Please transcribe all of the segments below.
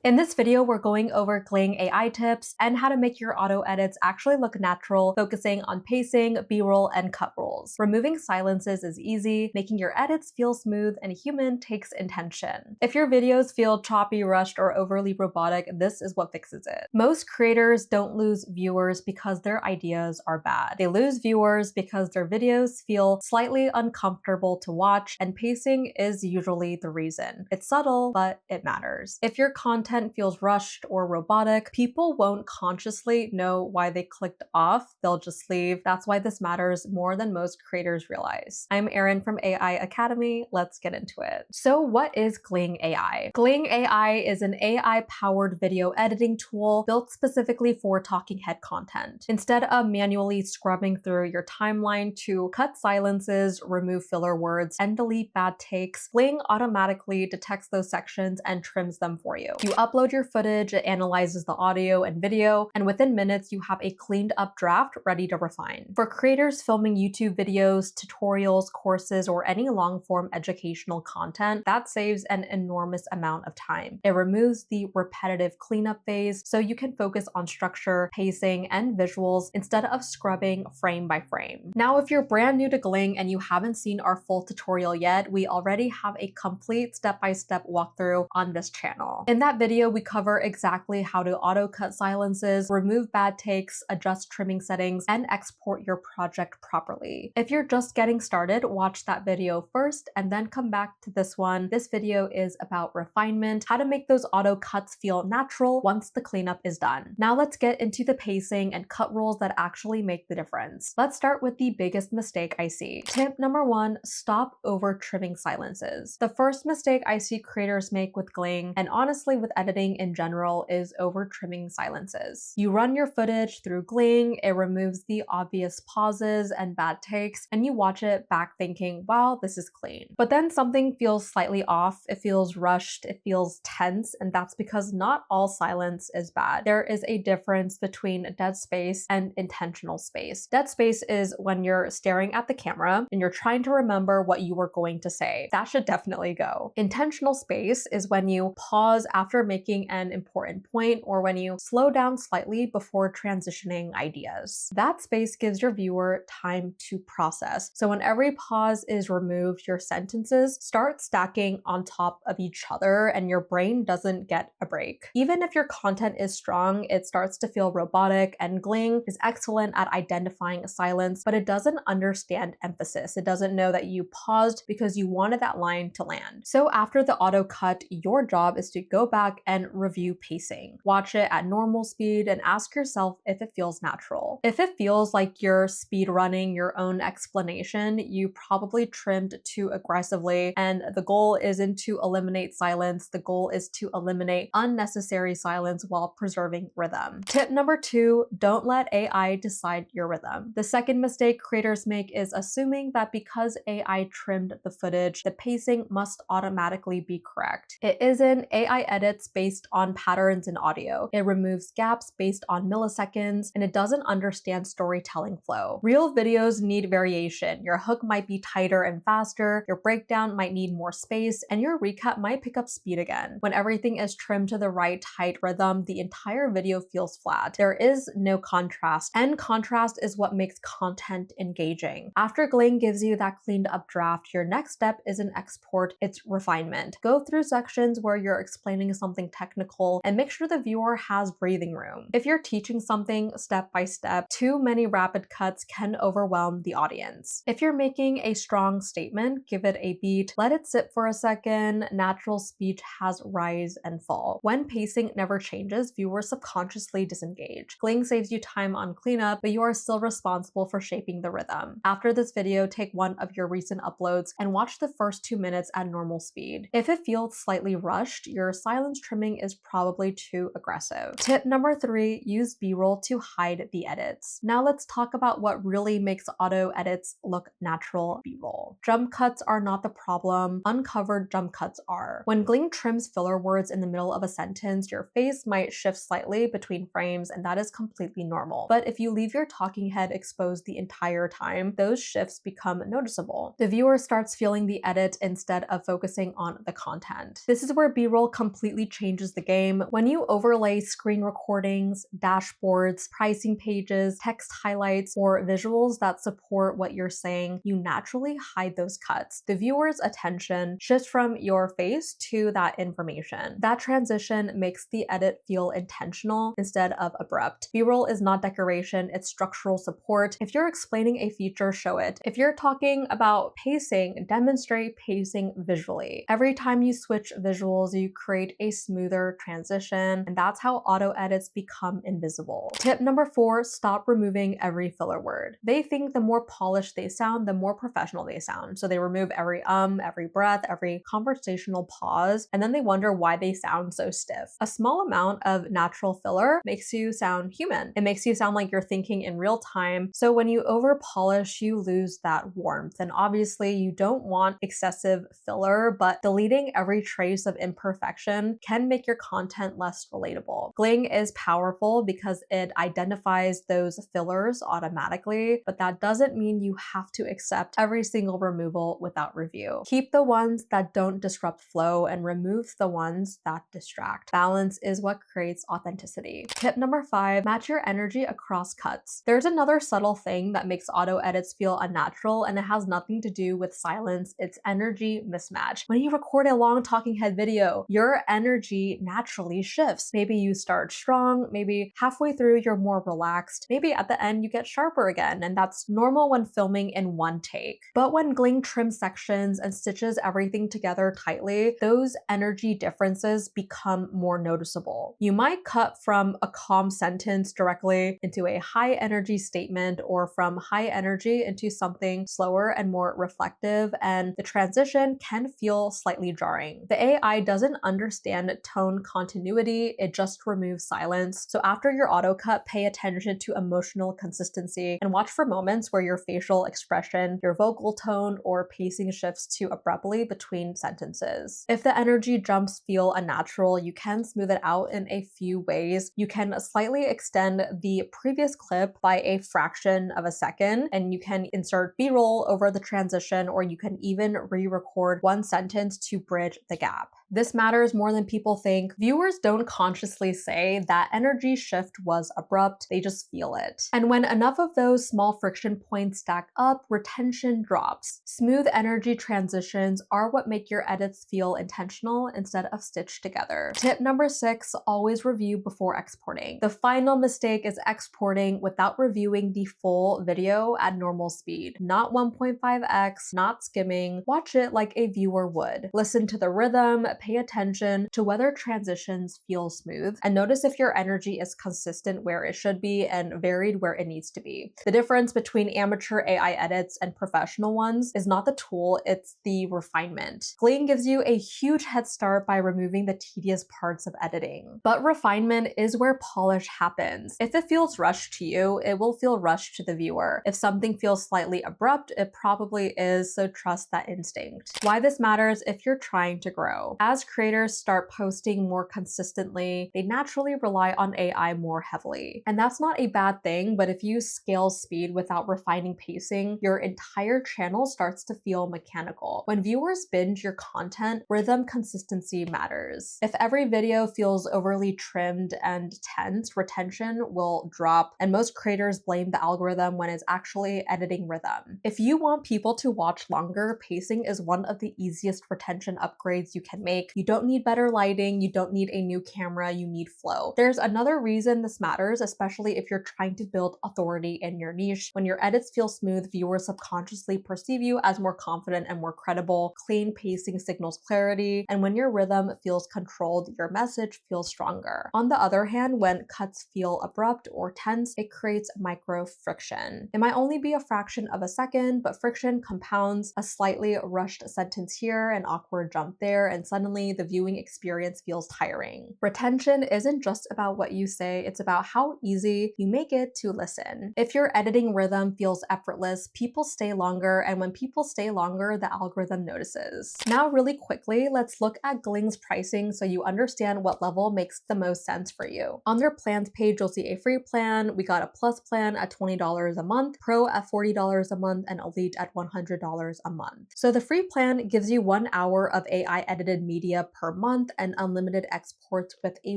In this video, we're going over Gling AI tips and how to make your auto edits actually look natural, focusing on pacing, B-roll, and cut rolls. Removing silences is easy, making your edits feel smooth and human takes intention. If your videos feel choppy, rushed, or overly robotic, this is what fixes it. Most creators don't lose viewers because their ideas are bad. They lose viewers because their videos feel slightly uncomfortable to watch, and pacing is usually the reason. It's subtle, but it matters. If your content feels rushed or robotic, people won't consciously know why they clicked off. They'll just leave. That's why this matters more than most creators realize. I'm Erin from AI Academy. Let's get into it. So what is Gling AI? Gling AI is an AI-powered video editing tool built specifically for talking head content. Instead of manually scrubbing through your timeline to cut silences, remove filler words, and delete bad takes, Gling automatically detects those sections and trims them for you. You upload your footage, it analyzes the audio and video, and within minutes you have a cleaned up draft ready to refine. For creators filming YouTube videos, tutorials, courses, or any long-form educational content, that saves an enormous amount of time. It removes the repetitive cleanup phase so you can focus on structure, pacing, and visuals instead of scrubbing frame by frame. Now, if you're brand new to Gling and you haven't seen our full tutorial yet, we already have a complete step-by-step walkthrough on this channel. In that video, we cover exactly how to auto-cut silences, remove bad takes, adjust trimming settings, and export your project properly. If you're just getting started, watch that video first and then come back to this one. This video is about refinement, how to make those auto cuts feel natural once the cleanup is done. Now let's get into the pacing and cut rolls that actually make the difference. Let's start with the biggest mistake I see. Tip number 1, stop over trimming silences. The first mistake I see creators make with Gling, and honestly with editing in general, is over trimming silences. You run your footage through Gling, it removes the obvious pauses and bad takes, and you watch it back thinking, wow, this is clean. But then something feels slightly off, it feels rushed, it feels tense, and that's because not all silence is bad. There is a difference between dead space and intentional space. Dead space is when you're staring at the camera and you're trying to remember what you were going to say. That should definitely go. Intentional space is when you pause after making an important point or when you slow down slightly before transitioning ideas. That space gives your viewer time to process. So when every pause is removed, your sentences start stacking on top of each other and your brain doesn't get a break. Even if your content is strong, it starts to feel robotic, and Gling is excellent at identifying silence, but it doesn't understand emphasis. It doesn't know that you paused because you wanted that line to land. So after the auto cut, your job is to go back and review pacing. Watch it at normal speed and ask yourself if it feels natural. If it feels like you're speed running your own explanation, you probably trimmed too aggressively, and the goal isn't to eliminate silence. The goal is to eliminate unnecessary silence while preserving rhythm. Tip number 2, don't let AI decide your rhythm. The second mistake creators make is assuming that because AI trimmed the footage, the pacing must automatically be correct. It isn't. AI edits based on patterns in audio. It removes gaps based on milliseconds, and it doesn't understand storytelling flow. Real videos need variation. Your hook might be tighter and faster, your breakdown might need more space, and your recap might pick up speed again. When everything is trimmed to the right tight rhythm, the entire video feels flat. There is no contrast, and contrast is what makes content engaging. After Gling gives you that cleaned up draft, your next step isn't export, it's refinement. Go through sections where you're explaining something technical and make sure the viewer has breathing room. If you're teaching something step by step, too many rapid cuts can overwhelm the audience. If you're making a strong statement, give it a beat, let it sit for a second. Natural speech has rise and fall. When pacing never changes, viewers subconsciously disengage. Gling saves you time on cleanup, but you are still responsible for shaping the rhythm. After this video, take one of your recent uploads and watch the first 2 minutes at normal speed. If it feels slightly rushed, your silence trimming is probably too aggressive. Tip number 3, use B-roll to hide the edits. Now let's talk about what really makes auto edits look natural. B-roll. Jump cuts are not the problem, uncovered jump cuts are. When Gling trims filler words in the middle of a sentence, your face might shift slightly between frames, and that is completely normal. But if you leave your talking head exposed the entire time, those shifts become noticeable. The viewer starts feeling the edit instead of focusing on the content. This is where B-roll completely changes the game. When you overlay screen recordings, dashboards, pricing pages, text highlights, or visuals that support what you're saying, you naturally hide those cuts. The viewer's attention shifts from your face to that information. That transition makes the edit feel intentional instead of abrupt. B-roll is not decoration, it's structural support. If you're explaining a feature, show it. If you're talking about pacing, demonstrate pacing visually. Every time you switch visuals, you create a smoother transition, and that's how auto edits become invisible. Tip number 4, stop removing every filler word. They think the more polished they sound, the more professional they sound. So they remove every every breath, every conversational pause, and then they wonder why they sound so stiff. A small amount of natural filler makes you sound human. It makes you sound like you're thinking in real time. So when you over polish, you lose that warmth. And obviously you don't want excessive filler, but deleting every trace of imperfection can make your content less relatable. Gling is powerful because it identifies those fillers automatically, but that doesn't mean you have to accept every single removal without review. Keep the ones that don't disrupt flow and remove the ones that distract. Balance is what creates authenticity. Tip number 5, match your energy across cuts. There's another subtle thing that makes auto edits feel unnatural, and it has nothing to do with silence, it's energy mismatch. When you record a long talking head video, your energy naturally shifts. Maybe you start strong, maybe halfway through you're more relaxed, maybe at the end you get sharper again, and that's normal when filming in one take. But when Gling trims sections and stitches everything together tightly, those energy differences become more noticeable. You might cut from a calm sentence directly into a high energy statement, or from high energy into something slower and more reflective, and the transition can feel slightly jarring. The AI doesn't understand tone continuity, it just removes silence. So after your auto cut, pay attention to emotional consistency and watch for moments where your facial expression, your vocal tone, or pacing shifts too abruptly between sentences. If the energy jumps feel unnatural, you can smooth it out in a few ways. You can slightly extend the previous clip by a fraction of a second, and you can insert B-roll over the transition, or you can even re-record one sentence to bridge the gap. This matters more than people think. Viewers don't consciously say that energy shift was abrupt, they just feel it. And when enough of those small friction points stack up, retention drops. Smooth energy transitions are what make your edits feel intentional instead of stitched together. Tip number 6, always review before exporting. The final mistake is exporting without reviewing the full video at normal speed. Not 1.5x, not skimming. Watch it like a viewer would. Listen to the rhythm, pay attention to whether transitions feel smooth, and notice if your energy is consistent where it should be and varied where it needs to be. The difference between amateur AI edits and professional ones is not the tool, it's the refinement. Gling gives you a huge head start by removing the tedious parts of editing. But refinement is where polish happens. If it feels rushed to you, it will feel rushed to the viewer. If something feels slightly abrupt, it probably is, so trust that instinct. Why this matters if you're trying to grow. As creators start posting more consistently, they naturally rely on AI more heavily. And that's not a bad thing, but if you scale speed without refining pacing, your entire channel starts to feel mechanical. When viewers binge your content, rhythm consistency matters. If every video feels overly trimmed and tense, retention will drop, and most creators blame the algorithm when it's actually editing rhythm. If you want people to watch longer, pacing is one of the easiest retention upgrades you can make. You don't need better lighting, you don't need a new camera, you need flow. There's another reason this matters, especially if you're trying to build authority in your niche. When your edits feel smooth, viewers subconsciously perceive you as more confident and more credible. Clean pacing signals clarity, and when your rhythm feels controlled, your message feels stronger. On the other hand, when cuts feel abrupt or tense, it creates micro friction. It might only be a fraction of a second, but friction compounds. A slightly rushed sentence here, an awkward jump there, and suddenly the viewing experience feels tiring. Retention isn't just about what you say, it's about how easy you make it to listen. If your editing rhythm feels effortless, people stay longer, and when people stay longer, the algorithm notices. Now, really quickly, let's look at Gling's pricing so you understand what level makes the most sense for you. On their plans page, you'll see a free plan. We got a plus plan at $20 a month, pro at $40 a month, and elite at $100 a month. So the free plan gives you 1 hour of AI edited media per month and unlimited exports with a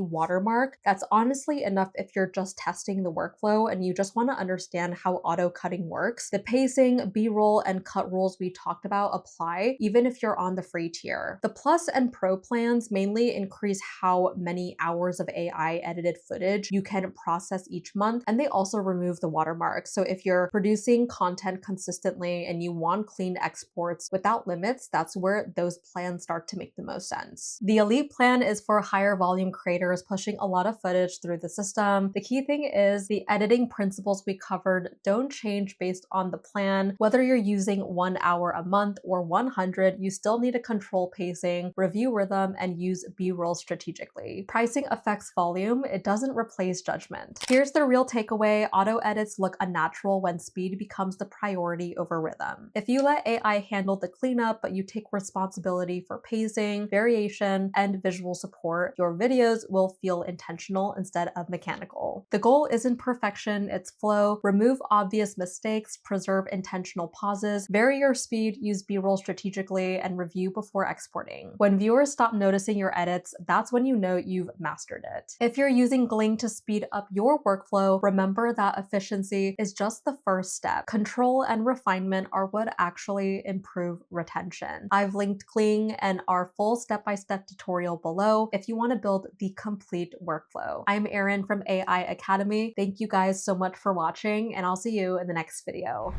watermark. That's honestly enough if you're just testing the workflow and you just want to understand how auto cutting works. The pacing, B-roll, and cut rules we talked about apply even if you're on the free tier. The Plus and Pro plans mainly increase how many hours of AI edited footage you can process each month, and they also remove the watermark. So if you're producing content consistently and you want clean exports without limits, that's where those plans start to make the most sense. The Elite plan is for higher volume creators pushing a lot of footage through the system. The key thing is the editing principles we covered don't change based on the plan. Whether you're using 1 hour a month or 100, you still need to control pacing, review rhythm, and use B-roll strategically. Pricing affects volume, it doesn't replace judgment. Here's the real takeaway: auto edits look unnatural when speed becomes the priority over rhythm. If you let AI handle the cleanup, but you take responsibility for pacing, variation, and visual support, your videos will feel intentional instead of mechanical. The goal isn't perfection, it's flow. Remove obvious mistakes, preserve intentional pauses, vary your speed, use B-roll strategically, and review before exporting. When viewers stop noticing your edits, that's when you know you've mastered it. If you're using Gling to speed up your workflow, remember that efficiency is just the first step. Control and refinement are what actually improve retention. I've linked Gling and our full step-by-step tutorial below if you want to build the complete workflow. I'm Erin from AI Academy. Thank you guys so much for watching, and I'll see you in the next video.